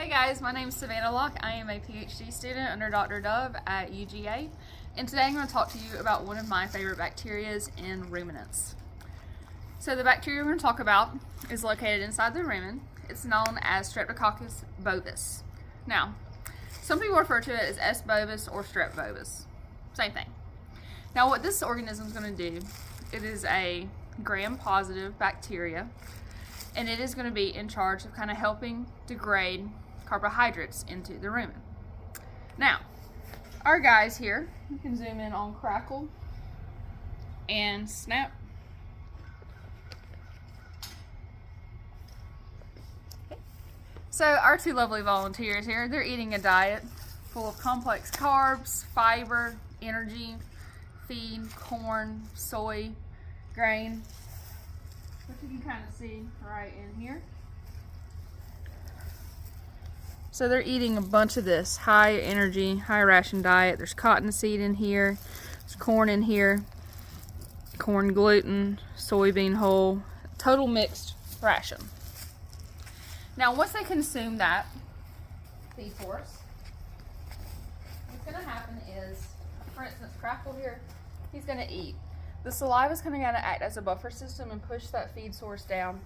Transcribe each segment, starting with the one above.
Hey guys, my name is Savannah Locke. I am a PhD student under Dr. Dove at UGA, and today I'm going to talk to you about one of my favorite bacterias in ruminants. So the bacteria we're going to talk about is located inside the rumen. It's known as Streptococcus bovis. Now, some people refer to it as S. bovis or Strep bovis. Same thing. Now what this organism is going to do, it is a gram-positive bacteria, and it is going to be in charge of kind of helping degrade carbohydrates into the rumen. Now, our guys here, you can zoom in on Crackle and Snap. So our two lovely volunteers here, they're eating a diet full of complex carbs, fiber, energy, feed, corn, soy, grain, which you can kind of see right in here. So they're eating a bunch of this high energy, high ration diet. There's cottonseed in here, there's corn in here, corn gluten, soybean hull, total mixed ration. Now once they consume that feed source, what's going to happen is, for instance, Crackle here, he's going to eat. The saliva is going to act as a buffer system and push that feed source down.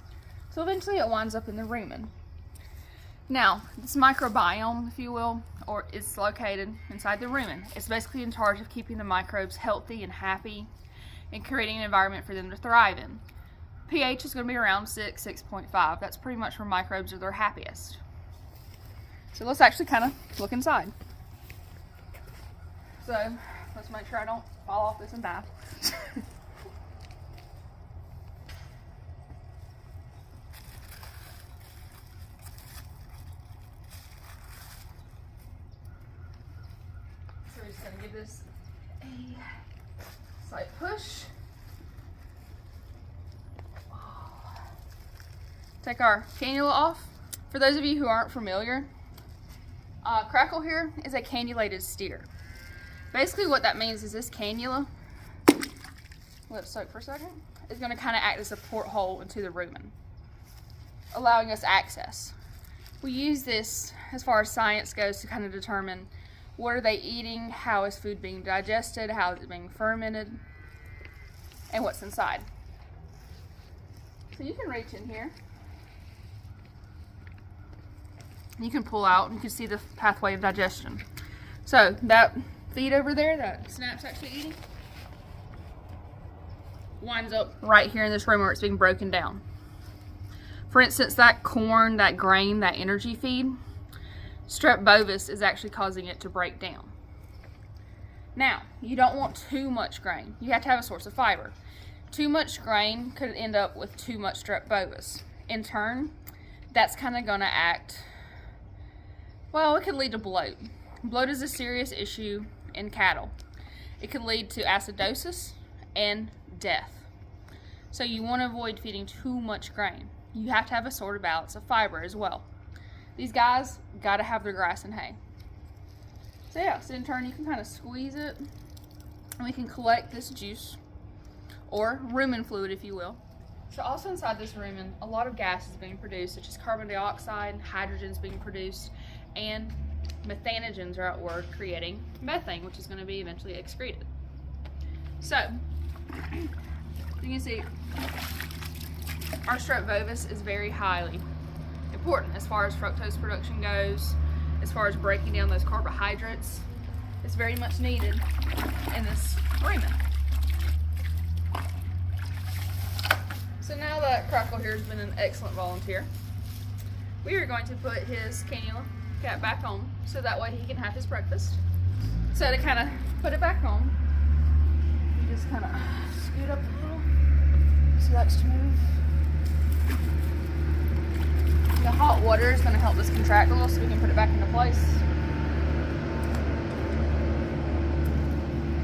So eventually it winds up in the rumen. Now, this microbiome, if you will, or it's located inside the rumen. It's basically in charge of keeping the microbes healthy and happy and creating an environment for them to thrive in. pH is going to be around 6, 6.5. That's pretty much where microbes are their happiest. So let's actually kind of look inside. So let's make sure I don't fall off this and die. So we're just going to give this a slight push. Take our cannula off. For those of you who aren't familiar, Crackle here is a cannulated steer. Basically what that means is this cannula, let it soak for a second, is going to kind of act as a porthole into the rumen, allowing us access. We use this as far as science goes to kind of determine what are they eating, how is food being digested, how is it being fermented, and what's inside. So you can reach in here. You can pull out and you can see the pathway of digestion. So that feed over there that Snap's actually eating winds up right here in this room where it's being broken down. For instance, that corn, that grain, that energy feed, Strep bovis is actually causing it to break down. Now, you don't want too much grain. You have to have a source of fiber. Too much grain could end up with too much Strep bovis. In turn, that's kind of going to act, well, it could lead to bloat. Bloat is a serious issue in cattle. It can lead to acidosis and death. So you want to avoid feeding too much grain. You have to have a sort of balance of fiber as well. These guys got to have their grass and hay. So yeah, so in turn you can kind of squeeze it and we can collect this juice, or rumen fluid if you will. So also inside this rumen, a lot of gas is being produced, such as carbon dioxide, hydrogen is being produced, and methanogens are at work creating methane, which is going to be eventually excreted. So, you can see our Strep bovis is very highly important as far as fructose production goes, as far as breaking down those carbohydrates. It's very much needed in this rumen. So now that Crackle here has been an excellent volunteer, we are going to put his cannula cap back on so that way he can have his breakfast. So to kind of put it back on, you just kind of scoot up a little so that's to move. The hot water is going to help this contract a little so we can put it back into place.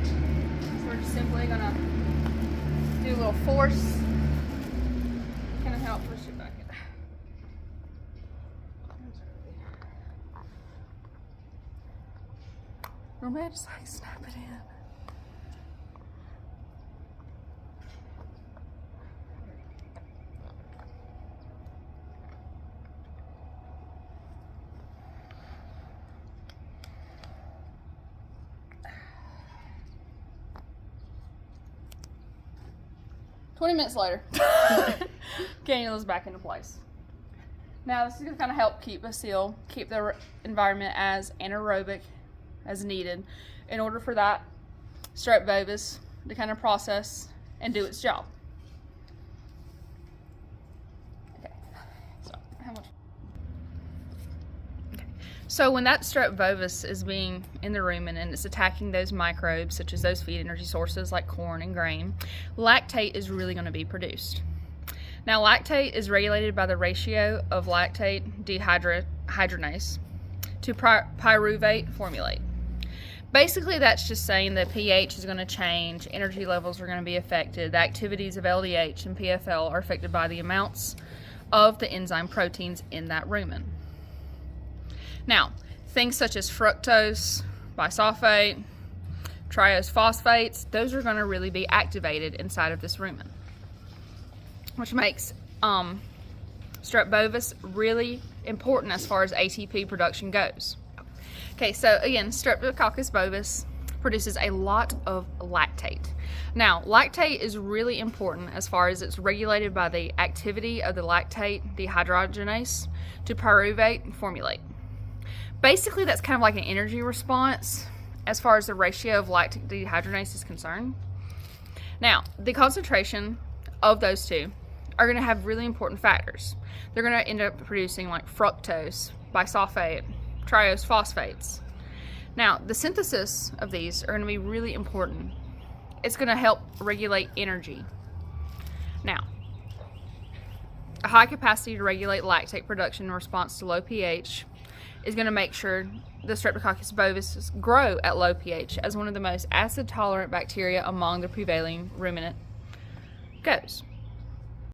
So we're just simply going to do a little force, kind of help push it back in. Remember, just like snap it in. 20 minutes later, cannulas back into place. Now this is going to kind of help keep us seal, keep the environment as anaerobic as needed in order for that strep bovis to kind of process and do its job. Okay, so how much? Okay. So when that strep bovis is being in the rumen and it's attacking those microbes, such as those feed energy sources like corn and grain, lactate is really going to be produced. Now, lactate is regulated by the ratio of lactate dehydrogenase to pyruvate formulate. Basically, that's just saying that pH is going to change, energy levels are going to be affected, the activities of LDH and PFL are affected by the amounts of the enzyme proteins in that rumen. Now, things such as fructose, bisulfate, triose phosphates, those are going to really be activated inside of this rumen, which makes strep bovis really important as far as ATP production goes. Okay, so again, Streptococcus bovis produces a lot of lactate. Now, lactate is really important as far as it's regulated by the activity of the lactate dehydrogenase to pyruvate and formulate. Basically, that's kind of like an energy response as far as the ratio of lactate dehydrogenase is concerned. Now, the concentration of those two are going to have really important factors. They're going to end up producing like fructose, bisulfate, triose phosphates. Now, the synthesis of these are going to be really important. It's going to help regulate energy. Now, a high capacity to regulate lactate production in response to low pH is going to make sure the Streptococcus bovis grow at low pH as one of the most acid-tolerant bacteria among the prevailing ruminant goes.